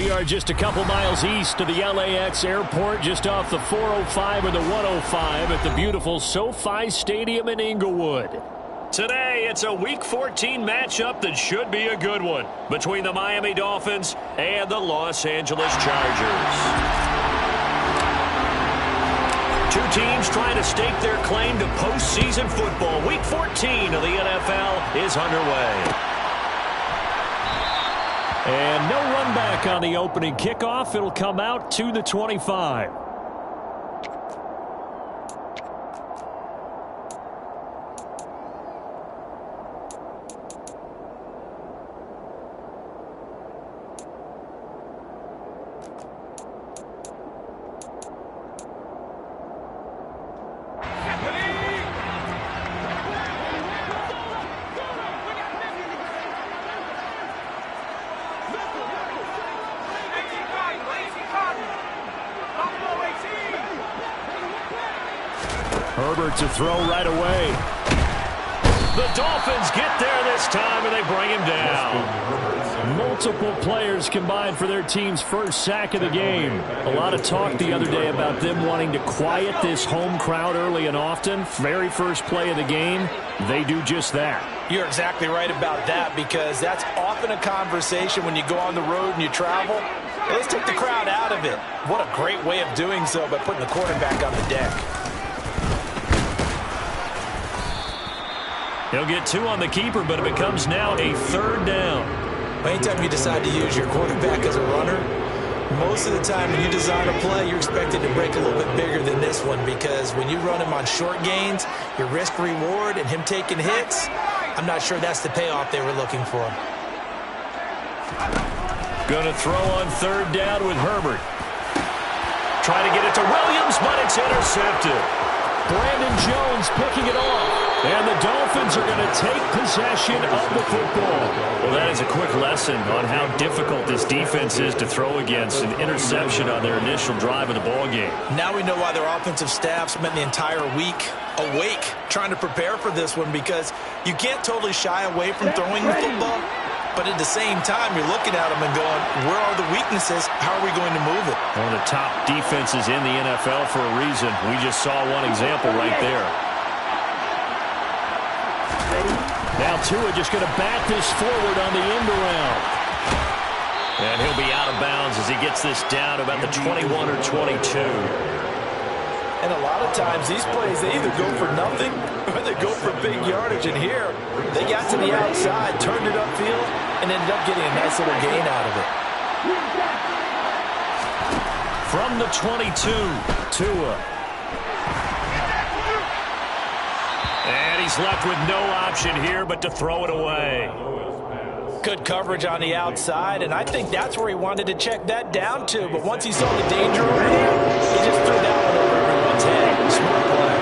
We are just a couple miles east of the LAX airport, just off the 405 or the 105 at the beautiful SoFi Stadium in Inglewood. Today, it's a Week 14 matchup that should be a good one between the Miami Dolphins and the Los Angeles Chargers. Two teams trying to stake their claim to postseason football. Week 14 of the NFL is underway. And no run back on the opening kickoff. It'll come out to the 25. Herbert to throw right away. The Dolphins get there this time, and they bring him down. Multiple players combined for their team's first sack of the game. A lot of talk the other day about them wanting to quiet this home crowd early and often. Very first play of the game, they do just that. You're exactly right about that, because that's often a conversation when you go on the road and you travel. Let's take the crowd out of it. What a great way of doing so by putting the quarterback on the deck. He'll get two on the keeper, but it becomes now a third down. Anytime you decide to use your quarterback as a runner, most of the time when you design a play, you're expected to break a little bit bigger than this one, because when you run him on short gains, your risk-reward and him taking hits, I'm not sure that's the payoff they were looking for. Going to throw on third down with Herbert. Trying to get it to Williams, but it's intercepted. Brandon Jones picking it off. And the Dolphins are going to take possession of the football. Well, that is a quick lesson on how difficult this defense is to throw against. An interception on their initial drive of the ballgame. Now we know why their offensive staff spent the entire week awake trying to prepare for this one, because you can't totally shy away from throwing the football. But at the same time, you're looking at them and going, where are the weaknesses? How are we going to move it? One of the top defenses in the NFL for a reason. We just saw one example right there. Now Tua just going to bat this forward on the end around. And he'll be out of bounds as he gets this down about the 21 or 22. And a lot of times these plays, they either go for nothing or they go for big yardage. And here, they got to the outside, turned it upfield, and ended up getting a nice little gain out of it. From the 22, Tua. And he's left with no option here but to throw it away. Good coverage on the outside, and I think that's where he wanted to check that down to. But once he saw the danger over here, he just threw that one over everyone's head. Smart play.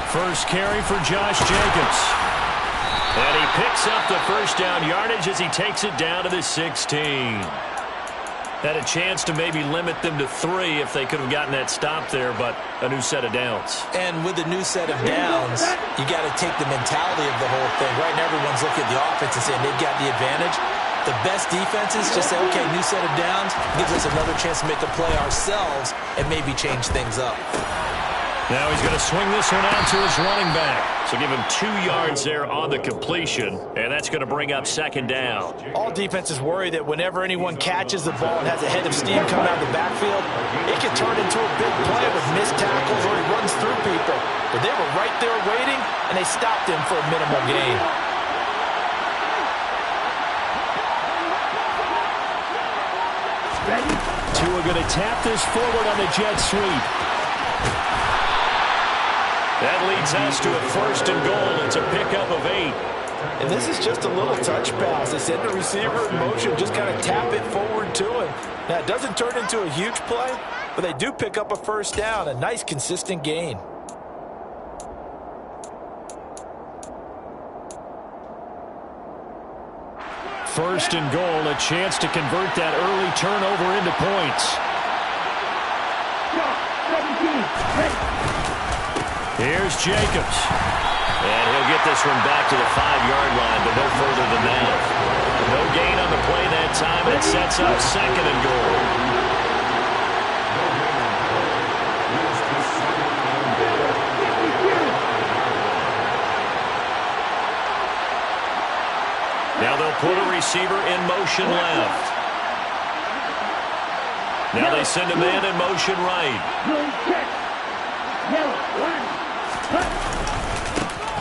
First carry for Josh Jacobs. And he picks up the first down yardage as he takes it down to the 16. Had a chance to maybe limit them to 3 if they could have gotten that stop there, but a new set of downs. And with a new set of downs, you got to take the mentality of the whole thing. Right now, everyone's looking at the offense and saying they've got the advantage. The best defenses just say, okay, new set of downs, gives us another chance to make a play ourselves and maybe change things up. Now he's going to swing this one out to his running back. So give him 2 yards there on the completion, and that's going to bring up second down. All defenses worry that whenever anyone catches the ball and has a head of steam coming out of the backfield, it can turn into a big play with missed tackles or he runs through people. But they were right there waiting, and they stopped him for a minimal gain. Tua going to tap this forward on the jet sweep. That leads us to a first and goal. It's a pickup of 8. And this is just a little touch pass. They send the receiver in motion, just kind of tap it forward to him. Now, it doesn't turn into a huge play, but they do pick up a first down, a nice, consistent gain. First and goal, a chance to convert that early turnover into points. Here's Jacobs. And he'll get this one back to the 5-yard line, but no further than that. No gain on the play that time. It sets up 2nd and goal. Now they'll put a receiver in motion left. Now they send a man in motion right.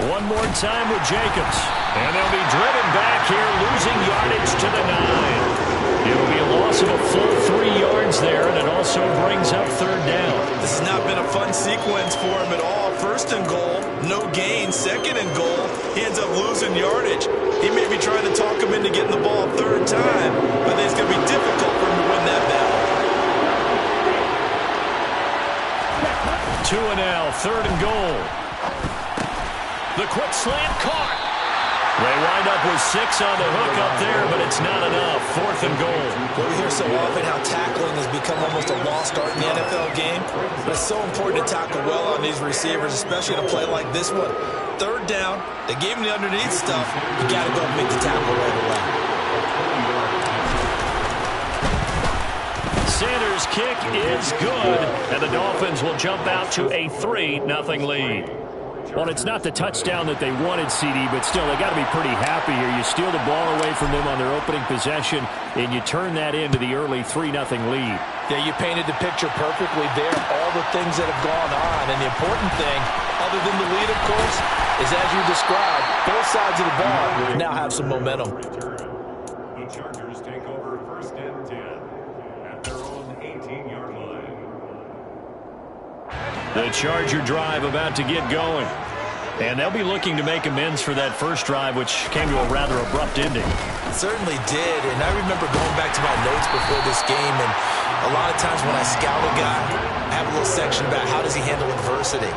One more time with Jacobs. And they'll be driven back here, losing yardage to the 9. It'll be a loss of a full 3 yards there, and it also brings up 3rd down. This has not been a fun sequence for him at all. 1st and goal, no gain. 2nd and goal, he ends up losing yardage. He may be trying to talk him into getting the ball 3rd time, but it's going to be difficult for him to win that battle. 2 and now, 3rd and goal. The quick slant caught. They wind up with 6 on the hook up there, but it's not enough. 4th and goal. Well, we hear so often how tackling has become almost a lost art in the NFL game, but it's so important to tackle well on these receivers, especially in a play like this one. 3rd down, they gave him the underneath stuff. You got to go and make the tackle right away. Sanders' kick is good, and the Dolphins will jump out to a 3-0 lead. Well, it's not the touchdown that they wanted, CD, but still, they got to be pretty happy here. You steal the ball away from them on their opening possession, and you turn that into the early 3-0 lead. Yeah, you painted the picture perfectly there, all the things that have gone on. And the important thing, other than the lead, of course, is as you described, both sides of the ball now have some momentum. The Chargers take over 1st and 10 at their own 18-yard line. The Charger drive about to get going. And they'll be looking to make amends for that first drive, which came to a rather abrupt ending. It certainly did, and I remember going back to my notes before this game, and a lot of times when I scout a guy, I have a little section about how does he handle adversity.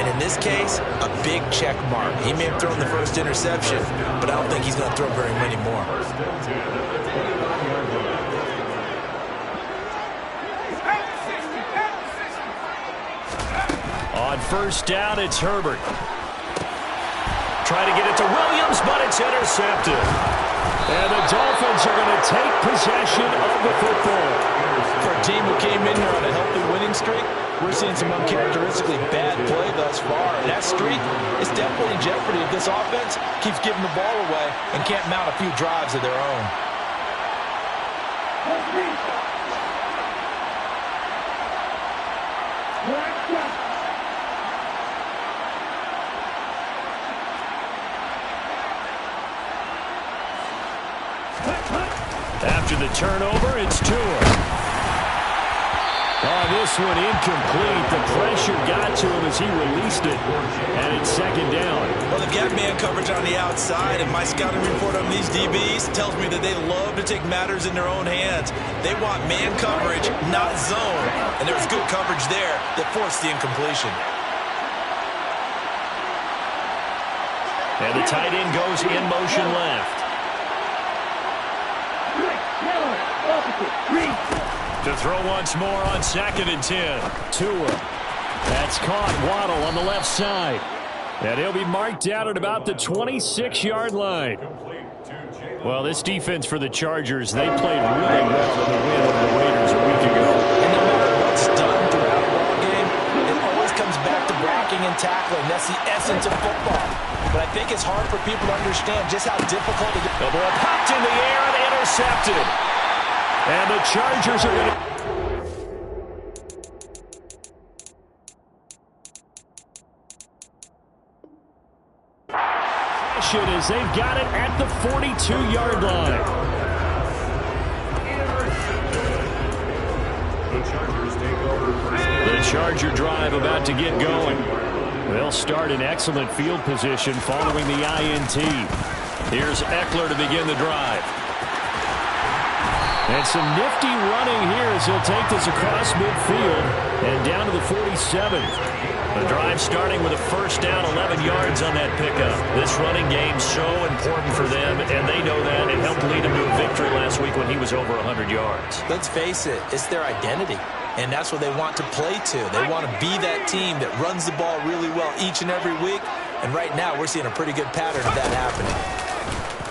And in this case, a big check mark. He may have thrown the first interception, but I don't think he's going to throw very many more. On 1st down, it's Herbert. Try to get it to Williams, but it's intercepted. And the Dolphins are going to take possession of the football. For a team who came in here on a healthy winning streak, we're seeing some uncharacteristically bad play thus far. And that streak is definitely in jeopardy if this offense keeps giving the ball away and can't mount a few drives of their own. After the turnover, it's Tua. Oh, this one incomplete. The pressure got to him as he released it. And it's 2nd down. Well, they've got man coverage on the outside, and my scouting report on these DBs tells me that they love to take matters in their own hands. They want man coverage, not zone. And there was good coverage there that forced the incompletion. And the tight end goes in motion left. To throw once more on 2nd and 10. Tua. That's caught. Waddle on the left side. And he'll be marked down at about the 26-yard line. Well, this defense for the Chargers, they played really well in the win over the Raiders a week ago. And no matter what's done throughout the ball game, it always comes back to blocking and tackling. That's the essence of football. But I think it's hard for people to understand just how difficult it is. The ball popped in the air and intercepted. And the Chargers are going to... as they've got it at the 42-yard line. The Charger drive about to get going. They'll start in excellent field position following the INT. Here's Eckler to begin the drive. And some nifty running here as he'll take this across midfield and down to the 47. The drive starting with a first down, 11 yards on that pickup. This running game's so important for them, and they know that. It helped lead them to a victory last week when he was over 100 yards. Let's face it, it's their identity, and that's what they want to play to. They want to be that team that runs the ball really well each and every week, and right now we're seeing a pretty good pattern of that happening.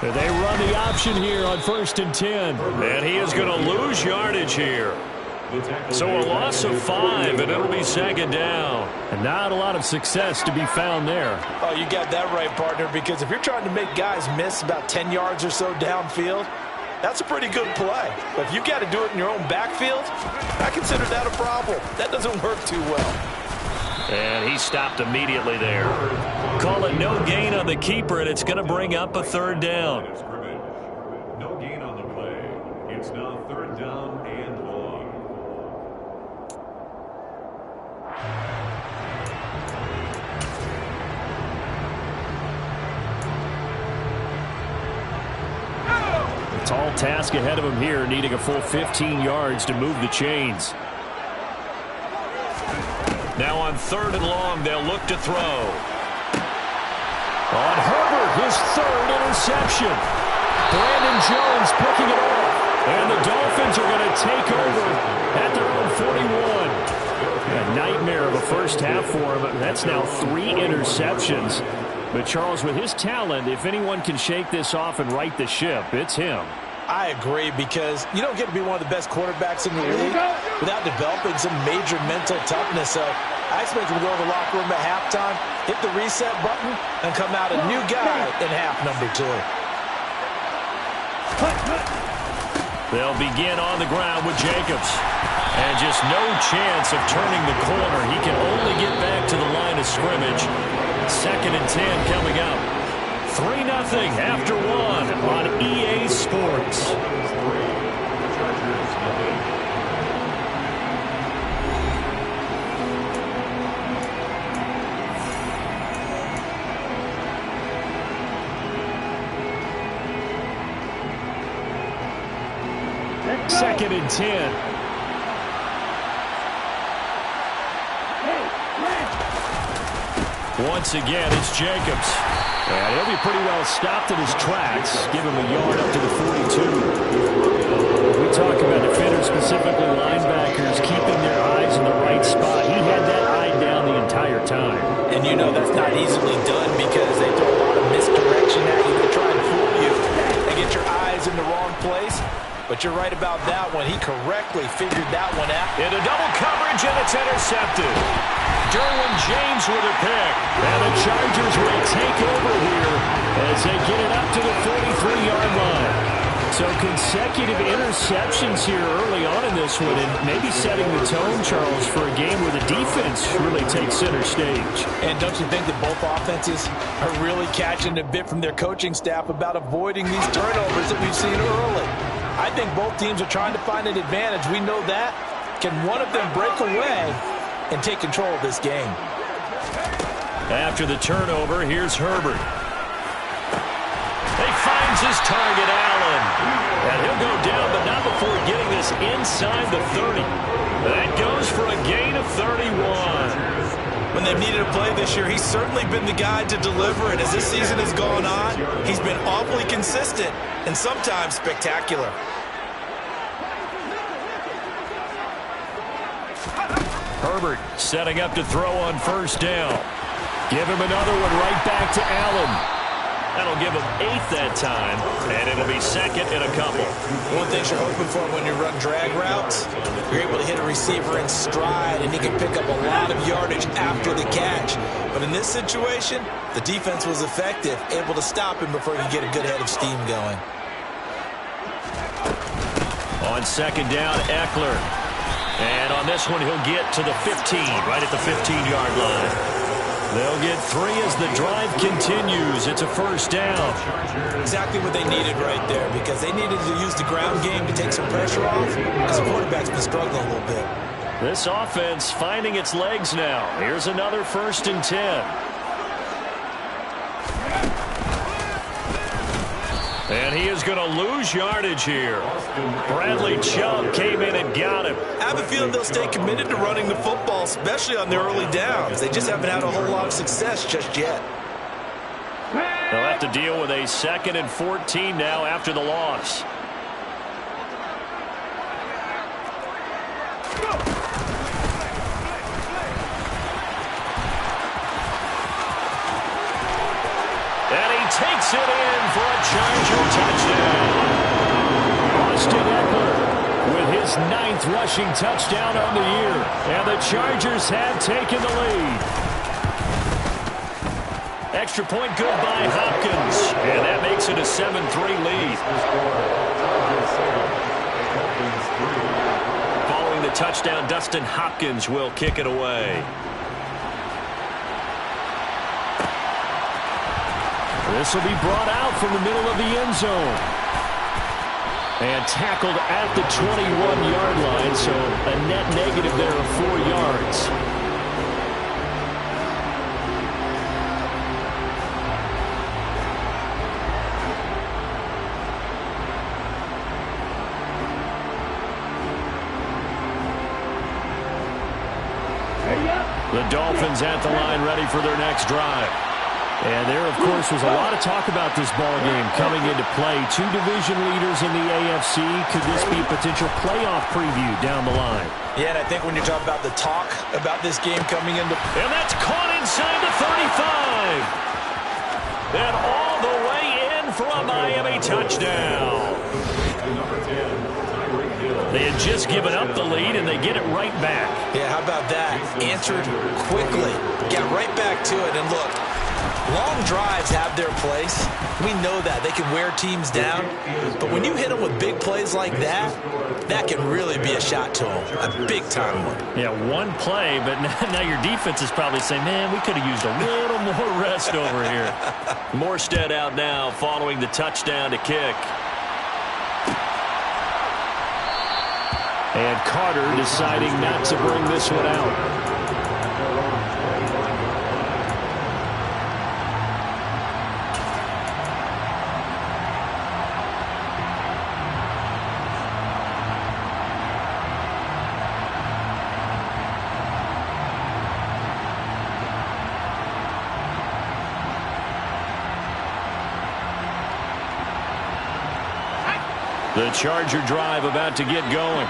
They run the option here on 1st and 10. And he is going to lose yardage here. So a loss of 5, and it'll be 2nd down. And not a lot of success to be found there. Oh, you got that right, partner, because if you're trying to make guys miss about 10 yards or so downfield, that's a pretty good play. But if you got to do it in your own backfield, I consider that a problem. That doesn't work too well. And he stopped immediately there. Call it no gain on the keeper, and it's going to bring up a 3rd down. No gain on the play. It's now 3rd down and long. A tall task ahead of him here, needing a full 15 yards to move the chains. Now on 3rd and long, they'll look to throw. On Herbert, his 3rd interception. Brandon Jones picking it off. And the Dolphins are going to take over at their own 41. A nightmare of a first half for him. That's now 3 interceptions. But Charles, with his talent, if anyone can shake this off and right the ship, it's him. I agree, because you don't get to be one of the best quarterbacks in the league without developing some major mental toughness. So I expect him to go to the locker room at halftime, hit the reset button, and come out a new guy in half number 2. They'll begin on the ground with Jacobs. And just no chance of turning the corner. He can only get back to the line of scrimmage. 2nd and 10 coming up. 3-0 after 1 on EA Sports. Second and 10. Once again, it's Jacobs. And he'll be pretty well stopped in his tracks. Give him a yard up to the 42. We talk about defenders, specifically linebackers, keeping their eyes in the right spot. He had that eye down the entire time. And you know that's not easily done, because they throw a lot of misdirection at you to try and fool you and get your eyes in the wrong place. But you're right about that one. He correctly figured that one out. Into double coverage, and it's intercepted. Derwin James with a pick. And the Chargers will take over here as they get it up to the 43-yard line. So consecutive interceptions here early on in this one, and maybe setting the tone, Charles, for a game where the defense really takes center stage. And don't you think that both offenses are really catching a bit from their coaching staff about avoiding these turnovers that we've seen early? I think both teams are trying to find an advantage. We know that. Can one of them break away and take control of this game? After the turnover, here's Herbert. He finds his target, Allen. And he'll go down, but not before getting this inside the 30. That goes for a gain of 31. When they've needed a play this year, he's certainly been the guy to deliver it. As this season has gone on, he's been awfully consistent and sometimes spectacular. Herbert setting up to throw on 1st down. Give him another one right back to Allen. That'll give him 8th that time, and it'll be 2nd in a couple. One thing you're hoping for when you run drag routes, you're able to hit a receiver in stride, and he can pick up a lot of yardage after the catch. But in this situation, the defense was effective, able to stop him before he could get a good head of steam going. On 2nd down, Eckler. And on this one, he'll get to the 15, right at the 15-yard line. They'll get 3 as the drive continues. It's a 1st down. Exactly what they needed right there, because they needed to use the ground game to take some pressure off, because the quarterback's been struggling a little bit. This offense finding its legs now. Here's another 1st and 10. And he is going to lose yardage here. Bradley Chubb came in and got him. I have a feeling they'll stay committed to running the football, especially on their early downs. They just haven't had a whole lot of success just yet. They'll have to deal with a 2nd and 14 now after the loss. And he takes it in for a Charger touchdown. Austin Eckler with his 9th rushing touchdown on the year. And the Chargers have taken the lead. Extra point good by Hopkins. And that makes it a 7-3 lead. Following the touchdown, Dustin Hopkins will kick it away. This will be brought out from the middle of the end zone. And tackled at the 21-yard line, so a net negative there of 4 yards. The Dolphins at the line ready for their next drive. And there, of course, was a lot of talk about this ball game coming into play. 2 division leaders in the AFC. Could this be a potential playoff preview down the line? Yeah, and I think when you talk about the talk about this game coming into... And that's caught inside the 35. And all the way in for a Miami touchdown. They had just given up the lead, and they get it right back. Yeah, how about that? Answered quickly. Got right back to it, and look... Long drives have their place. We know that. They can wear teams down. But when you hit them with big plays like that, that can really be a shot to them. A big-time one. Yeah, one play, but now your defense is probably saying, man, we could have used a little more rest over here. Morstead out now following the touchdown to kick. And Carter deciding not to bring this one out. The Charger drive about to get going.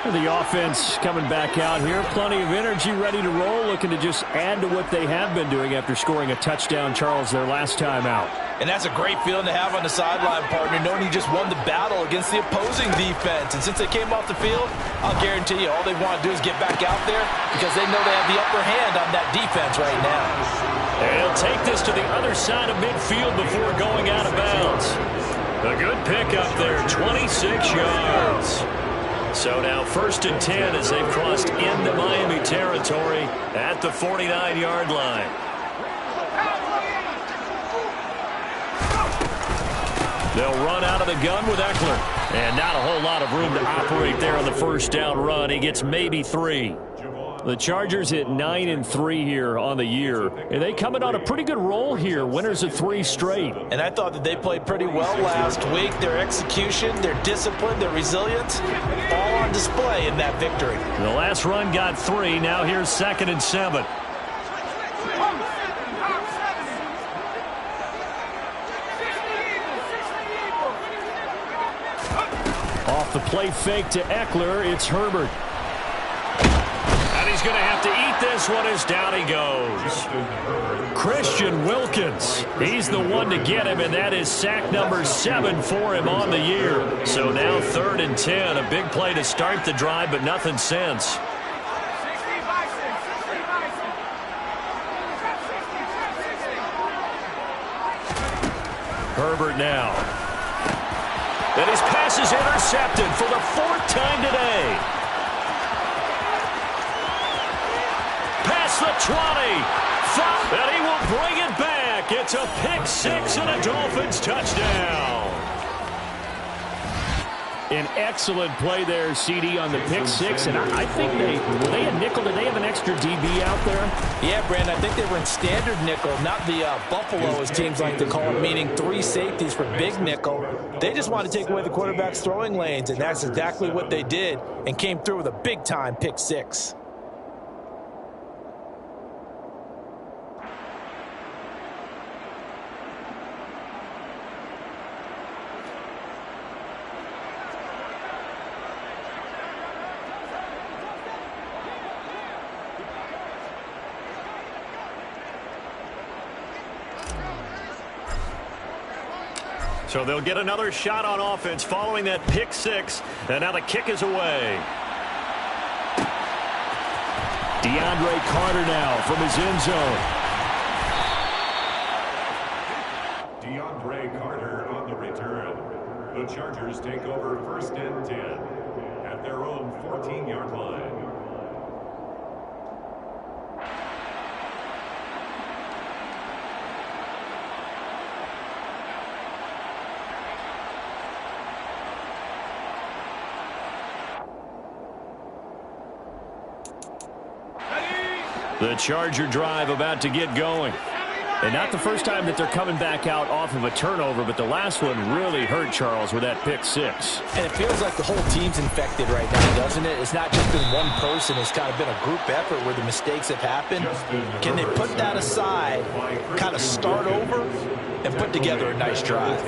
The offense coming back out here. Plenty of energy, ready to roll, looking to just add to what they have been doing after scoring a touchdown, Charles, their last time out. And that's a great feeling to have on the sideline, partner, knowing you just won the battle against the opposing defense. And since they came off the field, I'll guarantee you all they want to do is get back out there because they know they have the upper hand on that defense right now. And he'll take this to the other side of midfield before going out of bounds. A good pickup there, 26 yards. So now 1st and 10 as they've crossed into Miami territory at the 49-yard line. They'll run out of the gun with Eckler. And not a whole lot of room to operate there on the first down run. He gets maybe 3. The Chargers hit 9-3 here on the year. And they coming on a pretty good roll here. Winners of 3 straight. And I thought that they played pretty well last week. Their execution, their discipline, their resilience, all on display in that victory. The last run got 3. Now here's 2nd and 7. Off the play fake to Eckler, it's Herbert. And he's going to have to eat this one as down he goes. Christian Wilkins, he's the one to get him, and that is sack number 7 for him on the year. So now 3rd and 10, a big play to start the drive, but nothing since. Herbert now. And his pass is intercepted for the 4th time today. Past the 20. And he will bring it back. It's a pick 6 and a Dolphins touchdown. An excellent play there, CD, on the pick 6. And I think they had nickel. Did they have an extra DB out there? Yeah, Brandon, I think they were in standard nickel, not the Buffalo, as teams like to call it, meaning 3 safeties for big nickel. They just wanted to take away the quarterback's throwing lanes, and that's exactly what they did and came through with a big-time pick 6. So they'll get another shot on offense following that pick six. And now the kick is away. DeAndre Carter now from his end zone. DeAndre Carter on the return. The Chargers take over first and 10 at their own 14-yard line. The Charger drive about to get going. And not the first time that they're coming back out off of a turnover, but the last one really hurt Charles with that pick six. And it feels like the whole team's infected right now, doesn't it? It's not just been one person. It's kind of been a group effort where the mistakes have happened. Can they put that aside, kind of start over, and put together a nice drive?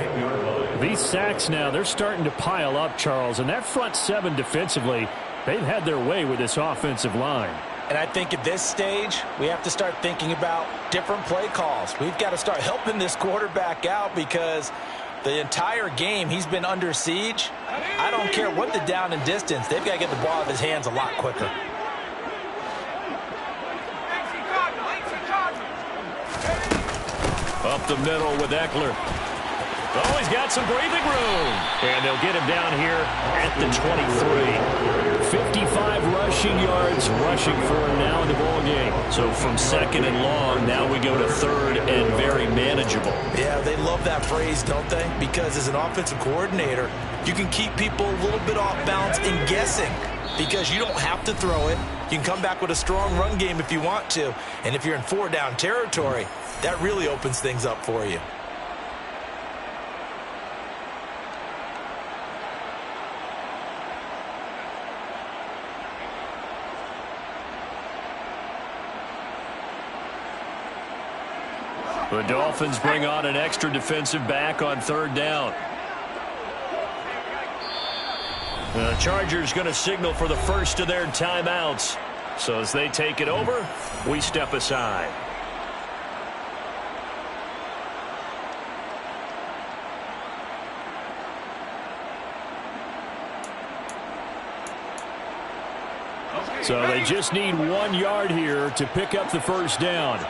These sacks now, they're starting to pile up, Charles. And that front seven defensively, they've had their way with this offensive line. And I think at this stage, we have to start thinking about different play calls. We've got to start helping this quarterback out because the entire game he's been under siege. I don't care what the down and distance. They've got to get the ball out of his hands a lot quicker. Up the middle with Eckler. Oh, he's got some breathing room. And they'll get him down here at the 23. 55 rushing yards rushing for him now in the ball game. So from second and long, now we go to third and very manageable. Yeah, they love that phrase, don't they? Because as an offensive coordinator, you can keep people a little bit off balance and guessing because you don't have to throw it. You can come back with a strong run game if you want to. And if you're in four-down territory, that really opens things up for you. The Dolphins bring on an extra defensive back on third down. The Chargers going to signal for the first of their timeouts. So as they take it over, we step aside. So they just need 1 yard here to pick up the first down.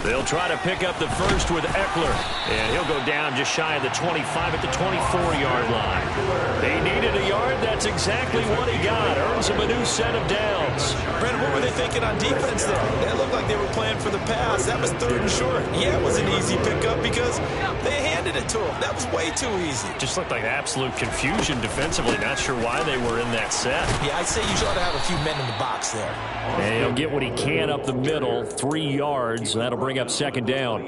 They'll try to pick up the first with Eckler. And he'll go down just shy of the 25 at the 24-yard line. They needed a yard. That's exactly what he got. Earns him a new set of downs. Brandon, what were they thinking on defense there? It looked like they were playing for the pass. That was third and short. Yeah, it was an easy pickup because they handed it to him. That was way too easy. Just looked like absolute confusion defensively. Not sure why they were in that set. Yeah, I'd say you ought to have a few men in the box there. And he'll get what he can up the middle. 3 yards. That'll bring up second down.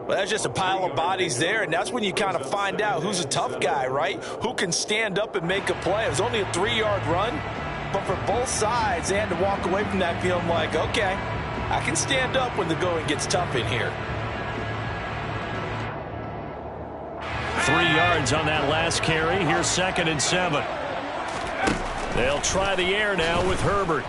Well, that's just a pile of bodies there, and that's when you kind of find out who's a tough guy, right? Who can stand up and make a play. It was only a 3-yard run, but for both sides, they had to walk away from that feeling like, okay, I can stand up when the going gets tough in here. 3 yards on that last carry. Here's second and 7. They'll try the air now with Herbert.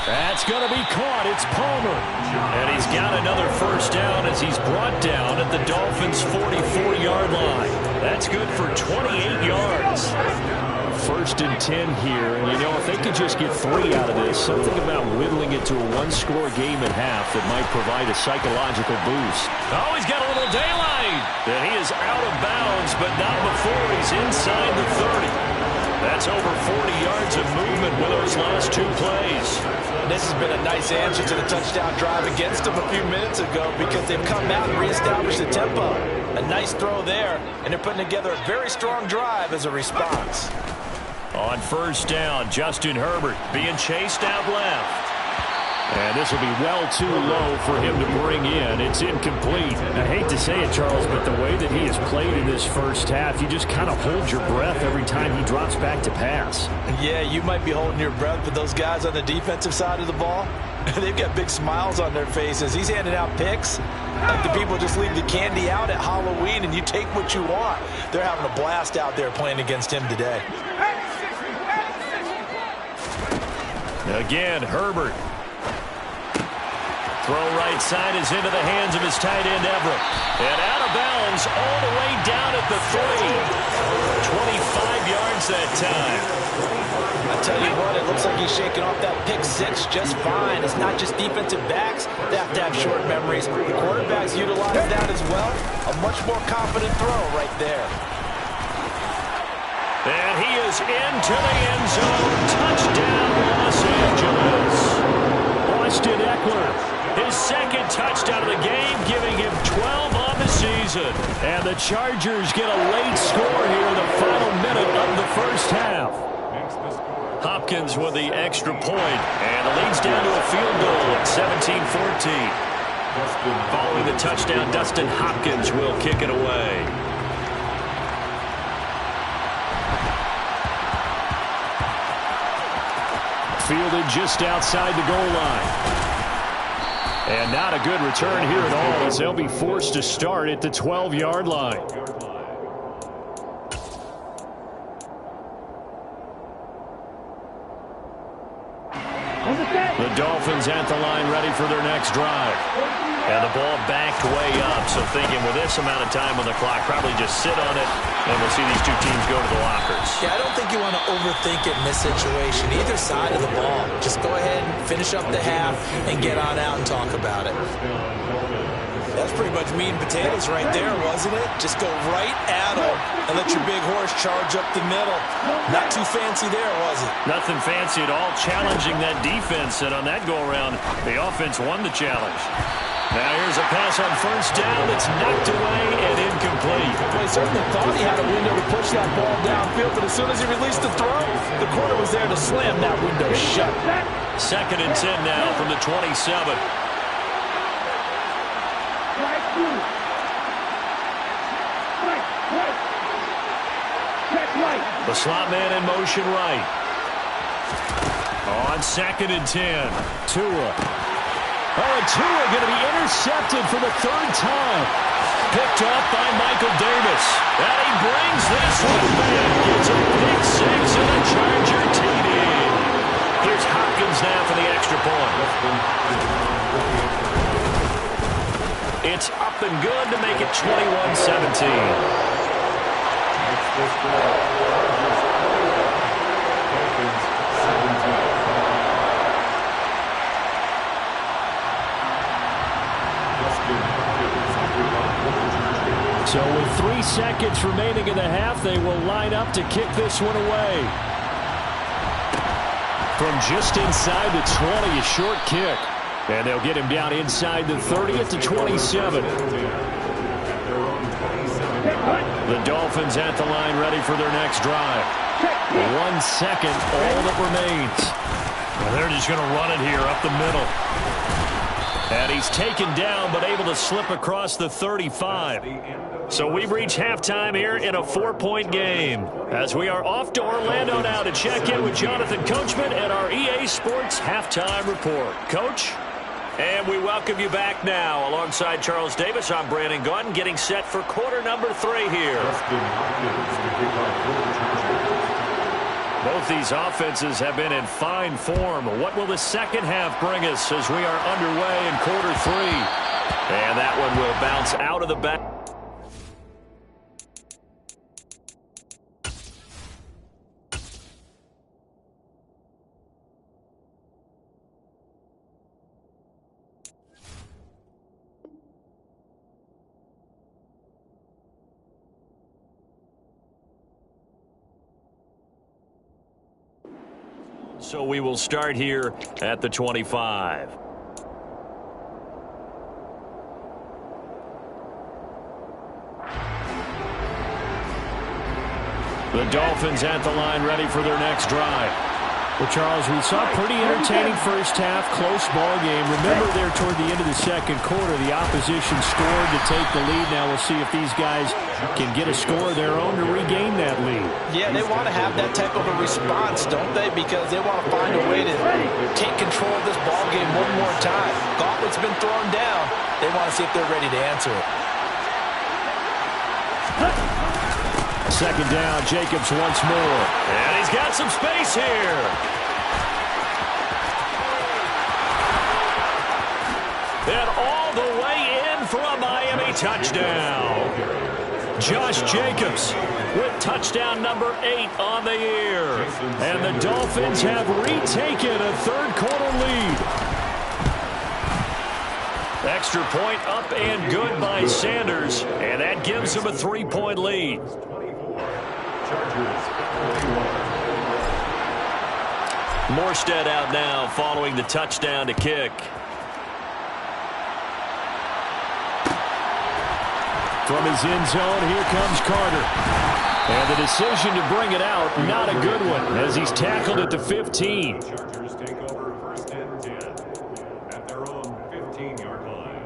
That's going to be caught. It's Palmer. And he's got another first down as he's brought down at the Dolphins' 44-yard line. That's good for 28 yards. First and 10 here. And, you know, if they could just get 3 out of this, something about whittling it to a one-score game at half that might provide a psychological boost. Oh, he's got a little daylight. And he is out of bounds, but not before he's inside the 30. That's over 40 yards of movement with those last 2 plays. This has been a nice answer to the touchdown drive against them a few minutes ago because they've come out and reestablished the tempo. A nice throw there, and they're putting together a very strong drive as a response. On first down, Justin Herbert being chased out left. And this will be well too low for him to bring in. It's incomplete. I hate to say it, Charles, but the way that he has played in this first half, you just kind of hold your breath every time he drops back to pass. Yeah, you might be holding your breath, but those guys on the defensive side of the ball, they've got big smiles on their faces. He's handing out picks like the people just leave the candy out at Halloween and you take what you want. They're having a blast out there playing against him today. Again, Herbert. Throw right side is into the hands of his tight end, Everett. And out of bounds all the way down at the 3. 25 yards that time. I tell you what, it looks like he's shaking off that pick six just fine. It's not just defensive backs that have to have short memories. The quarterbacks utilize that as well. A much more confident throw right there. And he is into the end zone. Touchdown, Los Angeles. Austin Eckler, his second touchdown of the game, giving him 12 on the season. And the Chargers get a late score here in the final minute of the first half. Hopkins with the extra point, and the lead's down to a field goal at 17-14. Following the touchdown, Dustin Hopkins will kick it away. Fielded just outside the goal line. And not a good return here at all, as they'll be forced to start at the 12-yard line. The Dolphins at the line, ready for their next drive. And the ball backed way up, so thinking with this amount of time on the clock, probably just sit on it, and we'll see these two teams go to the lockers. Yeah, I don't think you want to overthink it in this situation, either side of the ball. Just go ahead and finish up the half and get on out and talk about it. That's pretty much meat and potatoes right there, wasn't it? Just go right at them and let your big horse charge up the middle. Not too fancy there, was it? Nothing fancy at all, challenging that defense, and on that go-around, the offense won the challenge. Now here's a pass on first down that's knocked away and incomplete. Well, he certainly thought he had a window to push that ball downfield, but as soon as he released the throw, the corner was there to slam that window shut. 2nd and 10 now from the 27. The slot man in motion right. On 2nd and 10. Tua. Oh, and Tua going to be intercepted for the 3rd time. Picked up by Michael Davis. And he brings this one back. It's a pick six and a Charger TD. Here's Hopkins now for the extra point. It's up and good to make it 21-17. So with 3 seconds remaining in the half, they will line up to kick this one away. From just inside the 20, a short kick. And they'll get him down inside the 30 at the 27. The Dolphins at the line, ready for their next drive. 1 second, all that remains. And they're just going to run it here up the middle. And he's taken down, but able to slip across the 35. So we've reached halftime here in a 4-point game. As we are off to Orlando now to check in with Jonathan Coachman and our EA Sports Halftime Report. Coach? And we welcome you back now. Alongside Charles Davis, I'm Brandon Gaudin, getting set for quarter number 3 here. Both these offenses have been in fine form. What will the second half bring us as we are underway in quarter 3? And that one will bounce out of the back. So we will start here at the 25. The Dolphins at the line, ready for their next drive. Well, Charles, we saw a pretty entertaining first half, close ball game. Remember there toward the end of the second quarter, the opposition scored to take the lead. Now we'll see if these guys can get a score of their own to regain that lead. Yeah, they want to have that type of a response, don't they? Because they want to find a way to take control of this ball game one more time. Gauntlet's been thrown down. They want to see if they're ready to answer it. Second down, Jacobs once more. And he's got some space here. And all the way in for a Miami touchdown. Josh Jacobs with touchdown number 8 on the year. And the Dolphins have retaken a third-quarter lead. Extra point up and good by Sanders. And that gives them a 3-point lead. Morstead out now following the touchdown to kick. From his end zone, here comes Carter. And the decision to bring it out, not a good one, as he's tackled at the 15. Chargers take over first and 10 at their own 15-yard line.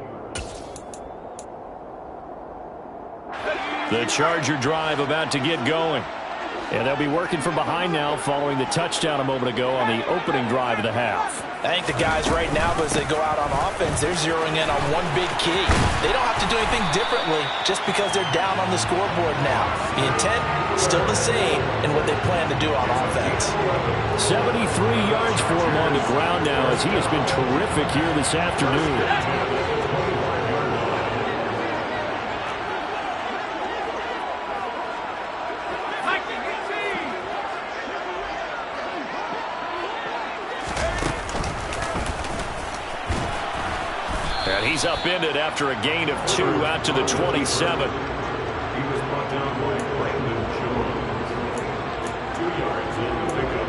The Charger drive about to get going. And they'll be working from behind now following the touchdown a moment ago on the opening drive of the half. I think the guys right now, as they go out on offense, they're zeroing in on one big key. They don't have to do anything differently just because they're down on the scoreboard now. The intent, still the same in what they plan to do on offense. 73 yards for him on the ground now as he has been terrific here this afternoon. And he's upended after a gain of 2 out to the 27. He was brought down by Brandon Jones. 2 yards on the pickup.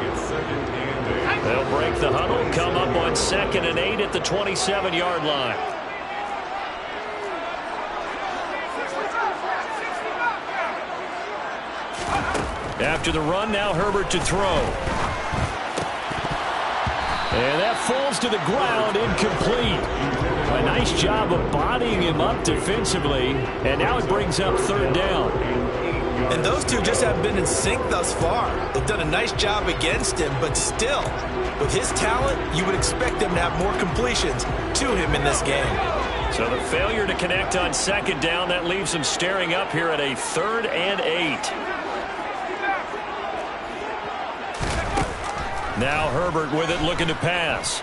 It's second and 8. They'll break the huddle, come up on 2nd and 8 at the 27-yard line. After the run, now Herbert to throw. And that falls to the ground, incomplete. A nice job of bodying him up defensively, and now it brings up 3rd down. And those two just haven't been in sync thus far. They've done a nice job against him, but still, with his talent, you would expect them to have more completions to him in this game. So the failure to connect on 2nd down, that leaves them staring up here at a 3rd and 8. Now Herbert with it, looking to pass.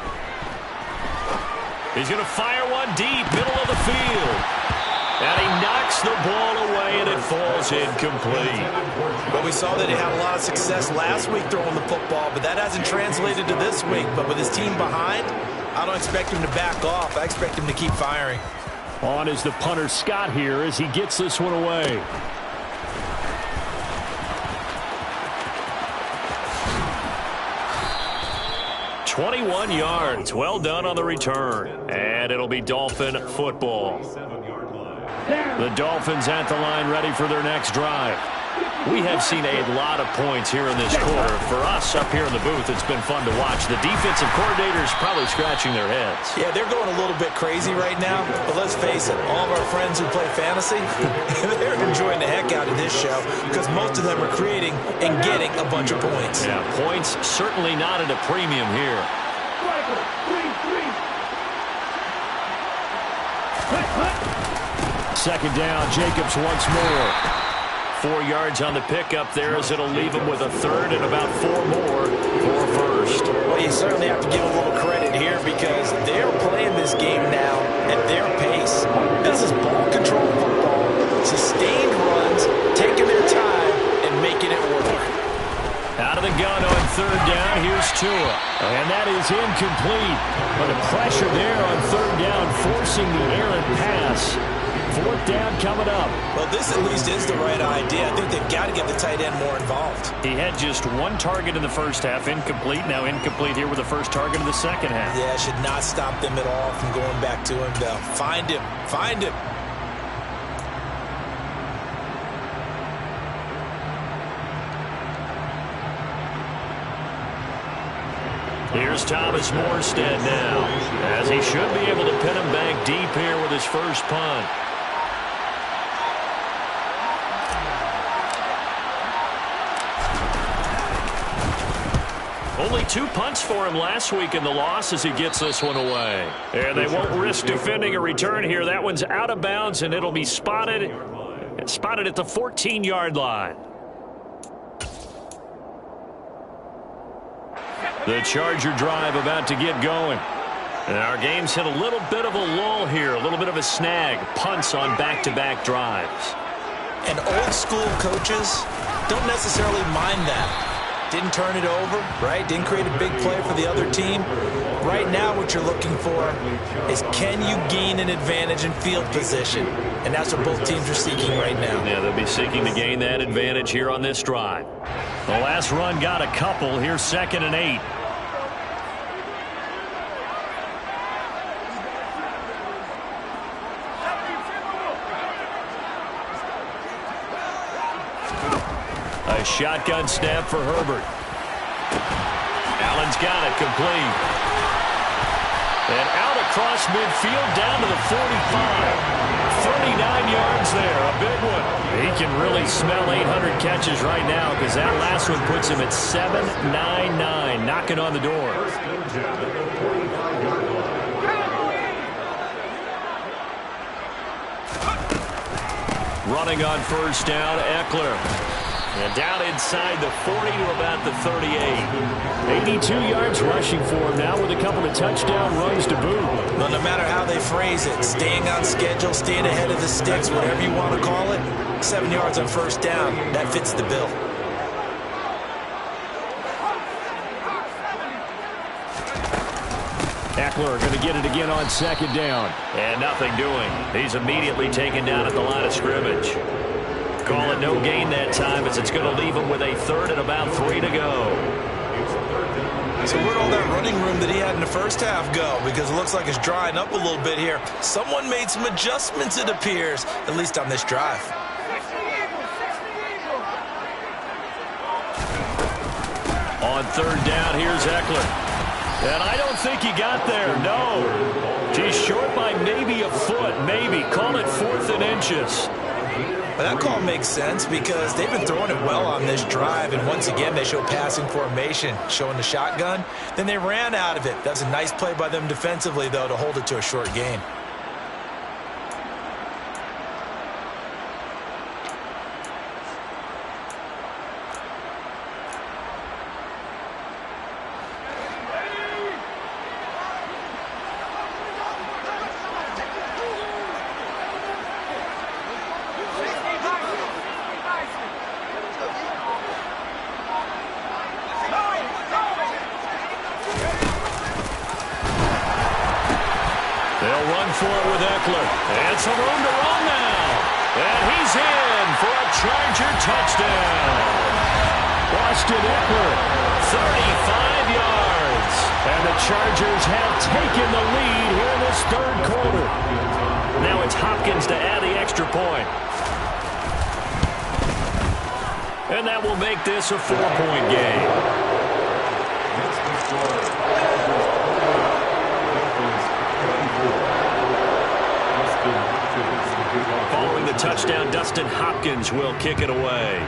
He's going to fire one deep, middle of the field. And he knocks the ball away, and it falls incomplete. Well, we saw that he had a lot of success last week throwing the football, but that hasn't translated to this week. But with his team behind, I don't expect him to back off. I expect him to keep firing. On is the punter, Scott, here as he gets this one away. "21 yards. Well done on the return. And it'll be Dolphin football. The Dolphins at the line, ready for their next drive. We have seen a lot of points here in this quarter. For us up here in the booth, it's been fun to watch. The defensive coordinators probably scratching their heads. Yeah, they're going a little bit crazy right now. But let's face it, all of our friends who play fantasy, they're enjoying the heck out of this show because most of them are creating and getting a bunch of points. Yeah, points certainly not at a premium here. 2nd down, Jacobs once more. 4 yards on the pickup there as it'll leave him with a 3rd and about 4 more for 1st. Well, you certainly have to give a little credit here because they're playing this game now at their pace. This is ball control football, sustained runs, taking their time and making it work. Out of the gun on 3rd down, here's Tua. And that is incomplete. But the pressure there on 3rd down, forcing the errant pass. 4th down coming up. Well, this at least is the right idea. I think they've got to get the tight end more involved. He had just 1 target in the first half, incomplete. Now incomplete here with the first target of the second half. Yeah, should not stop them at all from going back to him, though. Find him. Find him. Here's Thomas Morstead now, as he should be able to pin him back deep here with his first punt. Only 2 punts for him last week in the loss as he gets this one away. And they won't risk defending a return here. That one's out of bounds, and it'll be spotted at the 14-yard line. The Charger drive about to get going. And our game's hit a little bit of a lull here, a little bit of a snag. Punts on back-to-back drives. And old school coaches don't necessarily mind that. Didn't turn it over, right? Didn't create a big play for the other team. Right now what you're looking for is, can you gain an advantage in field position? And that's what both teams are seeking right now. Yeah, they'll be seeking to gain that advantage here on this drive. The last run got a couple. Here's 2nd and 8. A shotgun snap for Herbert. Allen's got it, complete. And out across midfield, down to the 45. 39 yards there, a big one. He can really smell 800 catches right now because that last one puts him at 799, knocking on the door. Running on first down, Eckler. And down inside the 40 to about the 38. 82 yards rushing for him now with a couple of touchdown runs to boot. Well, no matter how they phrase it, staying on schedule, staying ahead of the sticks, whatever you want to call it, 7 yards on first down, that fits the bill. Eckler going to get it again on 2nd down. And nothing doing. He's immediately taken down at the line of scrimmage. Call it no gain that time as it's going to leave him with a 3rd and about 3 to go. So where'd all that running room that he had in the first half go? Because it looks like it's drying up a little bit here. Someone made some adjustments, it appears, at least on this drive. On 3rd down, here's Eckler. And I don't think he got there, no. He's short by maybe a foot, maybe. Call it 4th and inches. Well, that call makes sense because they've been throwing it well on this drive, and once again they show passing formation, showing the shotgun. Then they ran out of it. That's a nice play by them defensively, though, to hold it to a short gain. They'll run for it with Eckler. And some room to run now. And he's in for a Charger touchdown. Austin Eckler, 35 yards. And the Chargers have taken the lead here in this 3rd quarter. Now it's Hopkins to add the extra point. And that will make this a 4-point game. Following the touchdown, Dustin Hopkins will kick it away.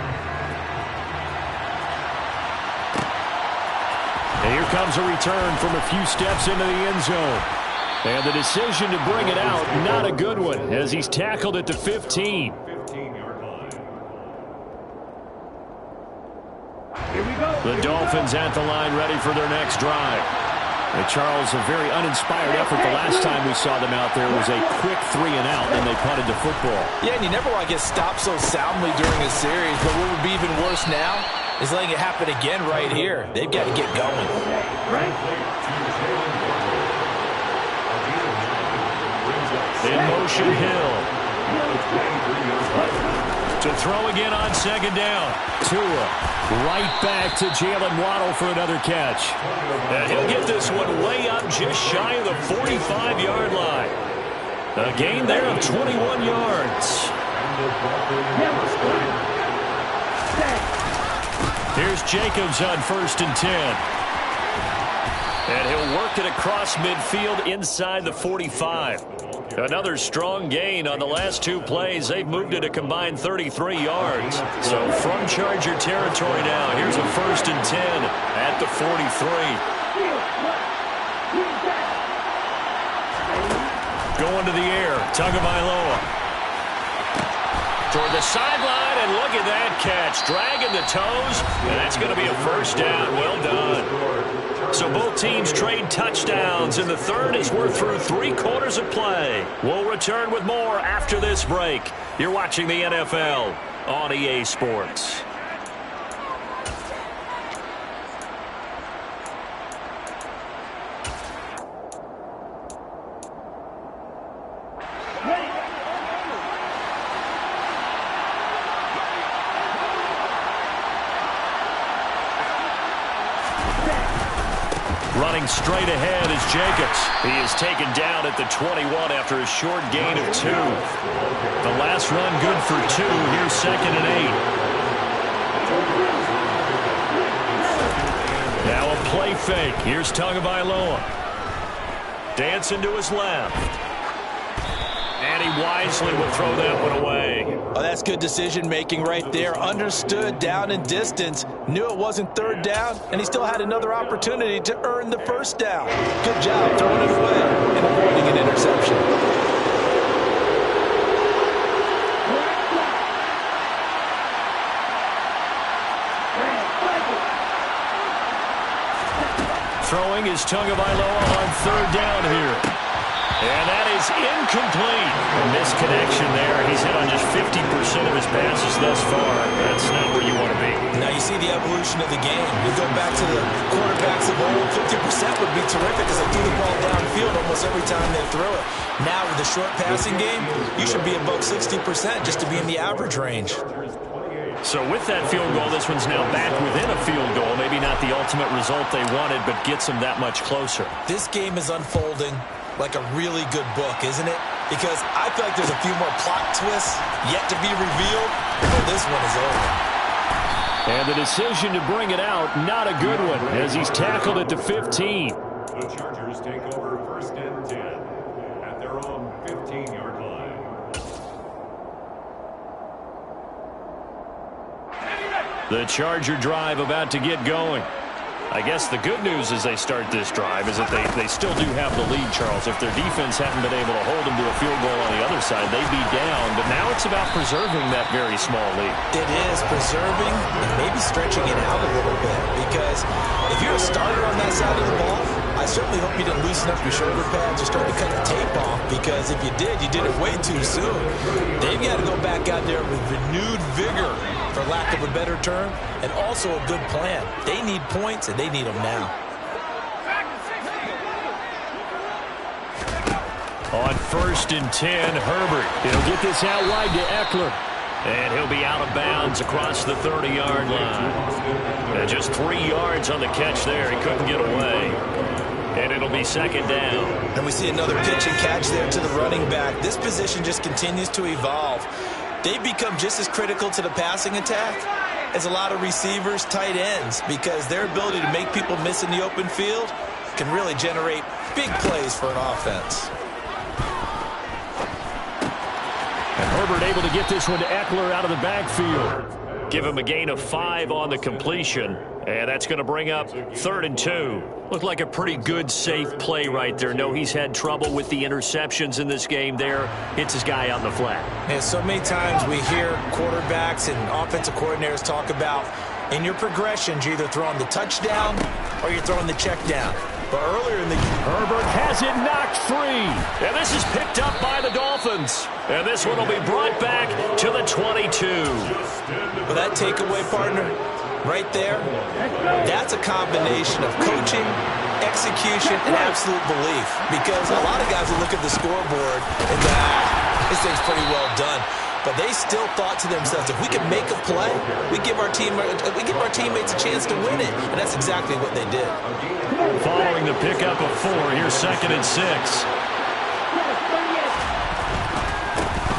And here comes a return from a few steps into the end zone. And the decision to bring it out, not a good one, as he's tackled at the 15. The Dolphins at the line, ready for their next drive. And Charles, a very uninspired effort the last time we saw them out there. Was a quick 3 and out, and they punted the football. Yeah, and you never want to get stopped so soundly during a series, but what would be even worse now is letting it happen again right here. They've got to get going. In motion, Hill. To throw again on 2nd down. Tua right back to Jalen Waddle for another catch. And he'll get this one way up just shy of the 45-yard line. A gain there of 21 yards. Here's Jacobs on 1st and 10. And he'll work it across midfield inside the 45. Another strong gain on the last 2 plays. They've moved it a combined 33 yards. So from Charger territory now, here's a 1st and 10 at the 43. Going to the air, Tagovailoa. Toward the sideline, and look at that catch. Dragging the toes, and that's going to be a 1st down. Well done. So both teams trade touchdowns in the third as we're through 3 quarters of play. We'll return with more after this break. You're watching the NFL on EA Sports. Running straight ahead is Jacobs. He is taken down at the 21 after a short gain of 2. The last run good for 2. Here's 2nd and 8. Now a play fake. Here's Tagovailoa. Dancing to his left. And he wisely will throw that one away. Oh, that's good decision-making right there. Understood down and distance. Knew it wasn't 3rd down, and he still had another opportunity to earn the 1st down. Good job throwing it away and avoiding an interception. Throwing is Tagovailoa on 3rd down here. And that is incomplete. A misconnection there. He's hit on just 50% of his passes thus far. That's not where you want to be. Now you see the evolution of the game. You go back to the quarterbacks of old, 50% would be terrific because they threw the ball downfield almost every time they throw it. Now with the short passing game, you should be above 60% just to be in the average range. So with that field goal, this one's now back within a field goal. Maybe not the ultimate result they wanted, but gets them that much closer. This game is unfolding like a really good book, isn't it? Because I feel like there's a few more plot twists yet to be revealed before this one is over. And the decision to bring it out, not a good one, as he's tackled at the 15. The Chargers take over 1st and 10 at their own 15-yard line. The Charger drive about to get going. I guess the good news as they start this drive is that they still do have the lead, Charles. If their defense hadn't been able to hold them to a field goal on the other side, they'd be down. But now it's about preserving that very small lead. It is preserving and maybe stretching it out a little bit. Because if you're a starter on that side of the ball, I certainly hope you didn't loosen up your shoulder pads or start to cut the tape off. Because if you did it way too soon. They've got to go back out there with renewed vigor, for lack of a better term, and also a good plan. They need points, and they need them now. On 1st and 10, Herbert. He'll get this out wide to Eckler. And he'll be out of bounds across the 30-yard line. And just 3 yards on the catch there. He couldn't get away. And it'll be 2nd down. And we see another pitch and catch there to the running back. This position just continues to evolve. They've become just as critical to the passing attack as a lot of receivers, tight ends, because their ability to make people miss in the open field can really generate big plays for an offense. And Herbert able to get this one to Eckler out of the backfield. Give him a gain of 5 on the completion. And that's going to bring up 3rd and 2. Looked like a pretty good, safe play right there. No, he's had trouble with the interceptions in this game there. Hits his guy out in the flat. And so many times we hear quarterbacks and offensive coordinators talk about in your progressions, you're either throwing the touchdown or you're throwing the check down. But earlier in the game, Herbert has it knocked free. And this is picked up by the Dolphins. And this one will be brought back to the 22. Well, that takeaway, partner, right there, that's a combination of coaching, execution, and absolute belief. Because a lot of guys will look at the scoreboard and go, this thing's pretty well done. But they still thought to themselves, if we can make a play, we give our teammates a chance to win it. And that's exactly what they did. Following the pickup of 4, here's 2nd and 6.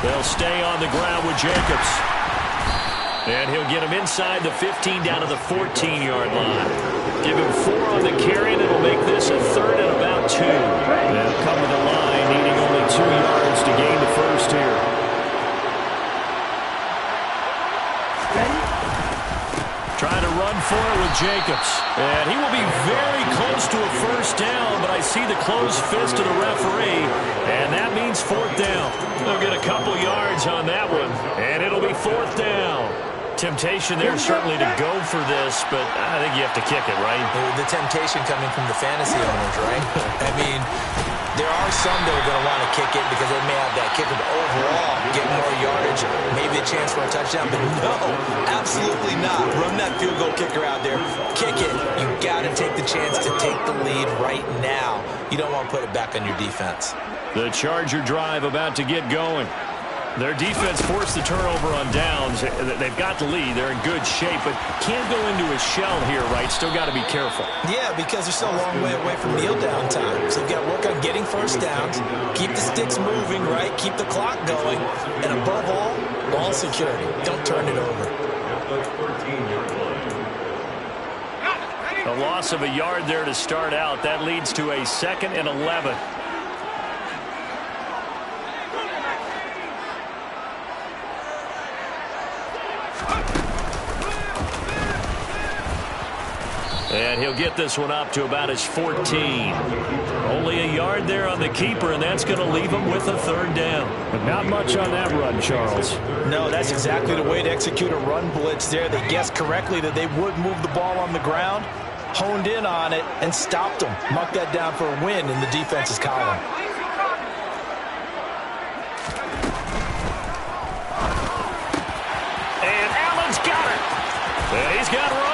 They'll stay on the ground with Jacobs. And he'll get him inside the 15 down to the 14-yard line. Give him 4 on the carry, and it'll make this a 3rd and about 2. They'll come to the line, needing only 2 yards to gain the first here. Trying to run for it with Jacobs. And he will be very close to a first down, but I see the closed fist of the referee, and that means 4th down. They'll get a couple yards on that one, and it'll be 4th down. Temptation there certainly to go for this, but I think you have to kick it, right? The temptation coming from the fantasy owners, right? I mean, there are some that are going to want to kick it because they may have that kicker, but overall, get more yardage, maybe a chance for a touchdown. But no, absolutely not. Run that field goal kicker out there. Kick it. You got to take the chance to take the lead right now. You don't want to put it back on your defense. The Charger drive about to get going. Their defense forced the turnover on downs. They've got the lead. They're in good shape, but can't go into a shell here, right? Still got to be careful. Yeah, because they're still a long way away from kneel down time. So you've got to work on getting first downs, keep the sticks moving, right? Keep the clock going. And above all, ball security. Don't turn it over. A loss of a yard there to start out. That leads to a 2nd and 11. And he'll get this one up to about his 14. Only a yard there on the keeper, and that's going to leave him with a 3rd down. But not much on that run, Charles. No, that's exactly the way to execute a run blitz there. They guessed correctly that they would move the ball on the ground, honed in on it, and stopped them. Mark that down for a win in the defense's column. And Allen's got it. And he's got Rome.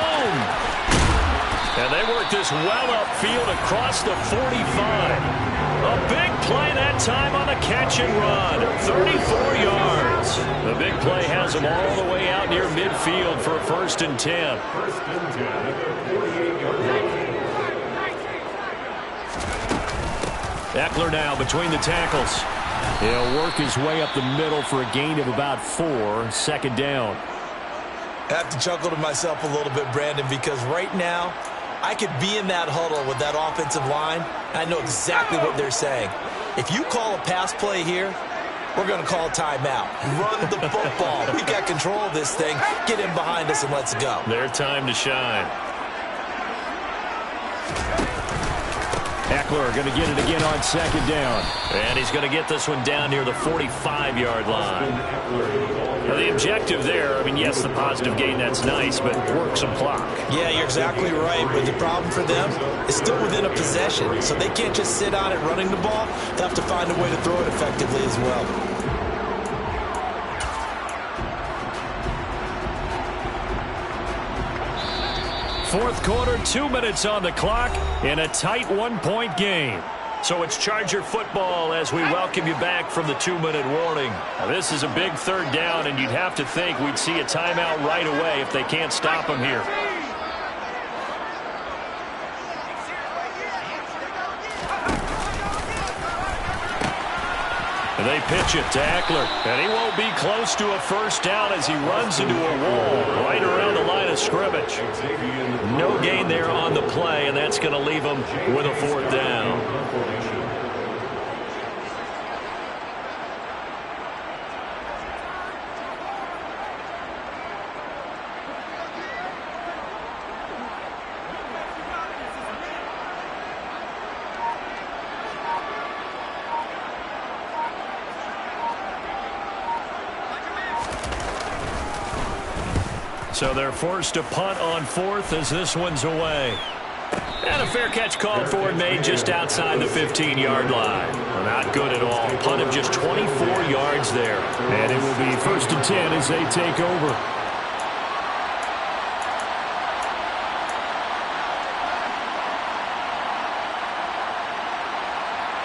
And they work this well upfield across the 45. A big play that time on the catch and run. 34 yards. The big play has them all the way out near midfield for a 1st and 10. Eckler now between the tackles. He'll work his way up the middle for a gain of about 4. 2nd down. I have to chuckle to myself a little bit, Brandon, because right now, I could be in that huddle with that offensive line. I know exactly what they're saying. If you call a pass play here, we're going to call a timeout. Run the football. We got control of this thing. Get in behind us and let's go. Their time to shine. Eckler going to get it again on 2nd down. And he's going to get this one down near the 45-yard line. Now, the objective there, I mean, yes, the positive gain, that's nice, but work some clock. Yeah, you're exactly right. But the problem for them is still within a possession. So they can't just sit on it running the ball. They'll have to find a way to throw it effectively as well. Fourth quarter, 2 minutes on the clock in a tight 1-point game. So it's Charger football as we welcome you back from the 2-minute warning. Now, this is a big 3rd down, and you'd have to think we'd see a timeout right away if they can't stop him here. And they pitch it to Eckler, and he won't be close to a 1st down as he runs into a wall right around the line of scrimmage. No gain there on the play, and that's going to leave him with a 4th down. So they're forced to punt on 4th as this one's away. And a fair catch called for and made just outside the 15-yard line. Well, not good at all. Punt of just 24 yards there. And it will be 1st and 10 as they take over.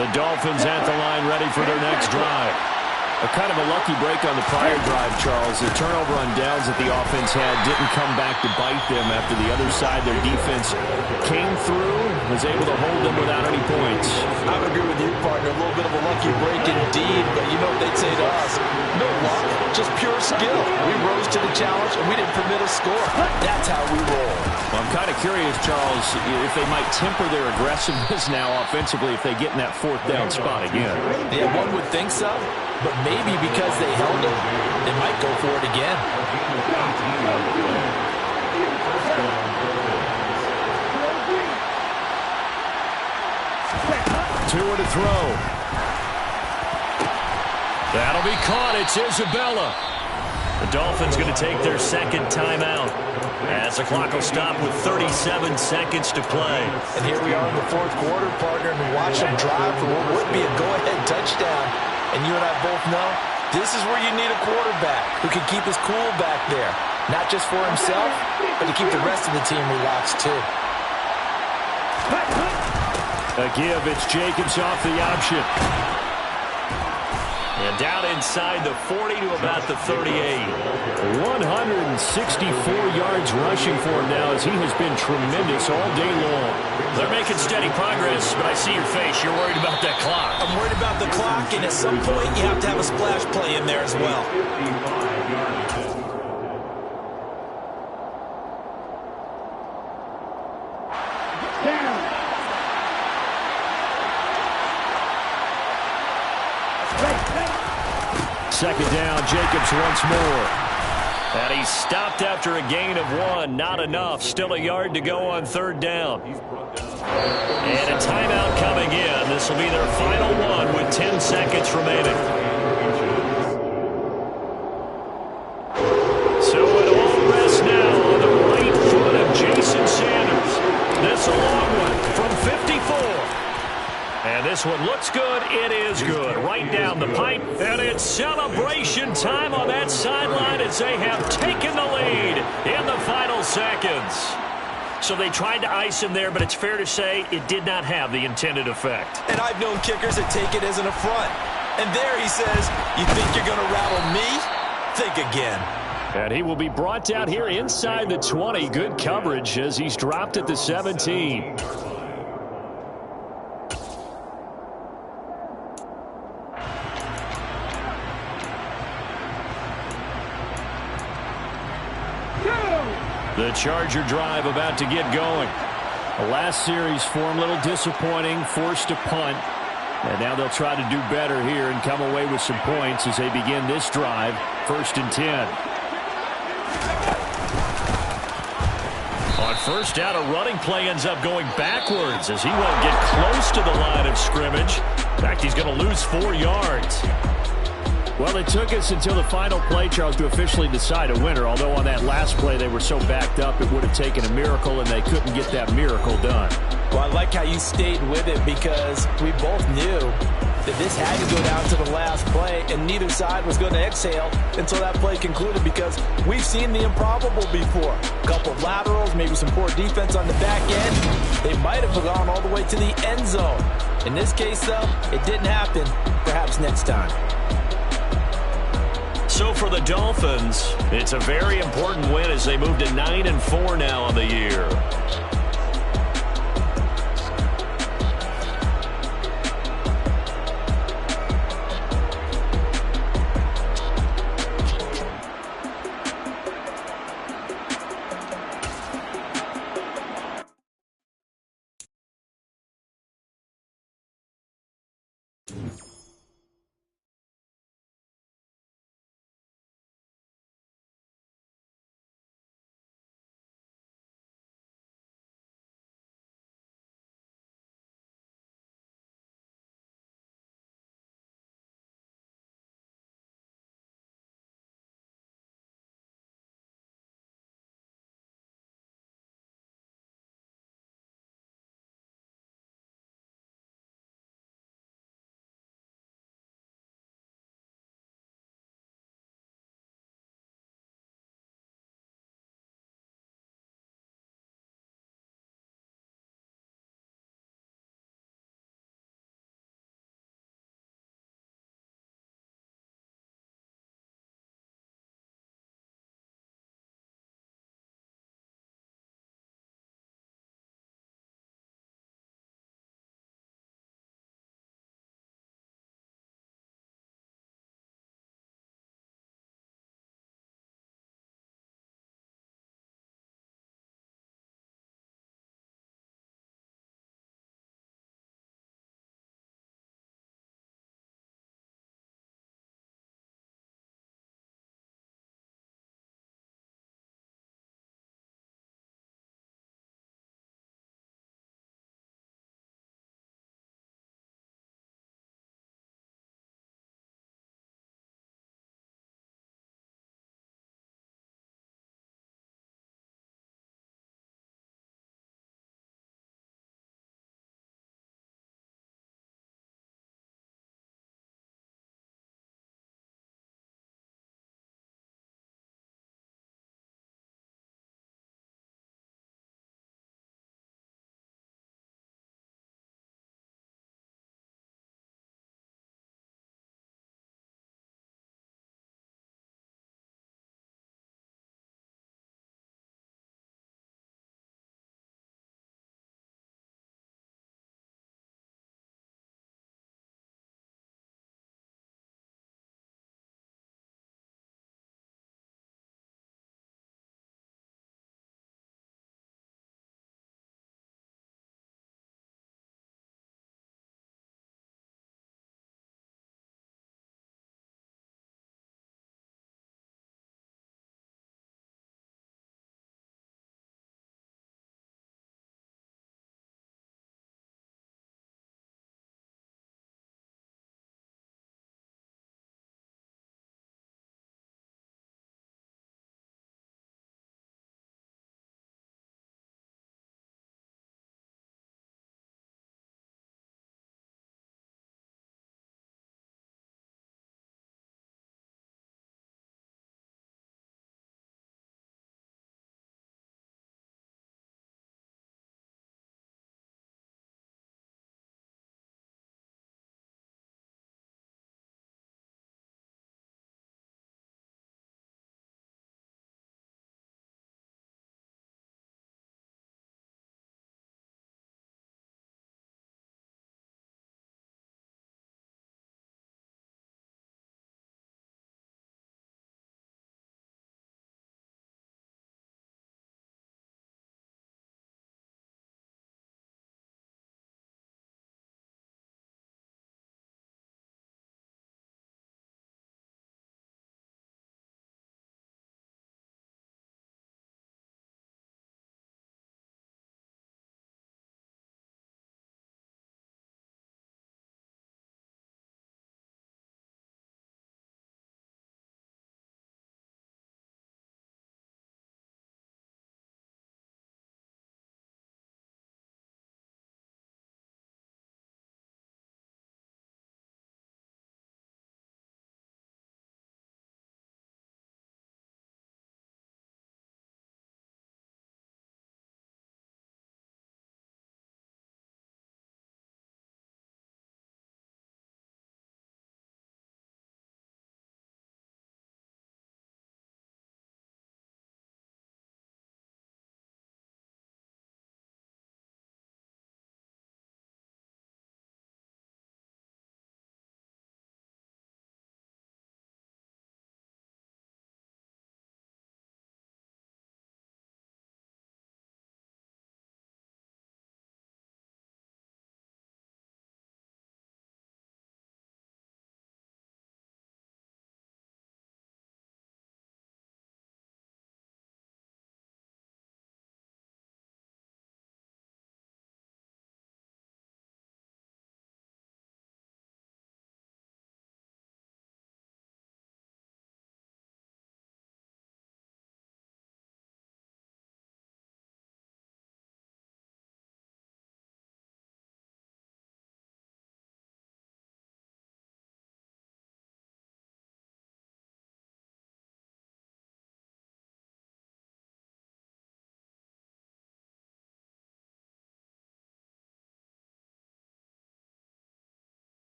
The Dolphins at the line ready for their next drive. A kind of a lucky break on the prior drive, Charles. The turnover on downs that the offense had didn't come back to bite them after the other side. Their defense came through, was able to hold them without any points. I would agree with you, partner. A little bit of a lucky break indeed, but you know what they'd say to us? No luck, just pure skill. We rose to the challenge, and we didn't permit a score. That's how we roll. Well, I'm kind of curious, Charles, if they might temper their aggressiveness now offensively if they get in that 4th down spot again. Yeah, one would think so. But maybe because they held it, they might go for it again. Tua to throw. That'll be caught. It's Isabella. The Dolphins going to take their second timeout as the clock will stop with 37 seconds to play. And here we are in the fourth quarter, partner, and we watch them drive for what would be a go-ahead touchdown. And you and I both know this is where you need a quarterback who can keep his cool back there. Not just for himself, but to keep the rest of the team relaxed too. A give, it's Jacobs off the option. And down inside the 40 to about the 38. 164 yards rushing for him now as he has been tremendous all day long. They're making steady progress, but I see your face. You're worried about that clock. I'm worried about the clock, and at some point you have to have a splash play in there as well. Second down, Jacobs once more. And he's stopped after a gain of 1. Not enough. Still a yard to go on third down. And a timeout coming in. This will be their final one with 10 seconds remaining. So it all rests now on the right foot of Jason Sanders. This a long one from 54. And this one looks good. It is good. Right down the pipe. And it's celebration time on that sideline as they have taken the lead in the final seconds. So they tried to ice him there, but it's fair to say it did not have the intended effect. And I've known kickers that take it as an affront. And there he says, you think you're going to rattle me? Think again. And he will be brought down here inside the 20. Good coverage as he's dropped at the 17. The Charger drive about to get going. The last series for him, a little disappointing, forced a punt. And now they'll try to do better here and come away with some points as they begin this drive, 1st and 10. On first down, a running play ends up going backwards as he won't get close to the line of scrimmage. In fact, he's going to lose 4 yards. Well, it took us until the final play, Charles, to officially decide a winner, although on that last play they were so backed up it would have taken a miracle, and they couldn't get that miracle done. Well, I like how you stayed with it because we both knew that this had to go down to the last play, and neither side was going to exhale until that play concluded because we've seen the improbable before. A couple of laterals, maybe some poor defense on the back end. They might have gone all the way to the end zone. In this case, though, it didn't happen. Perhaps next time. So for the Dolphins, it's a very important win as they move to 9-4 now on the year.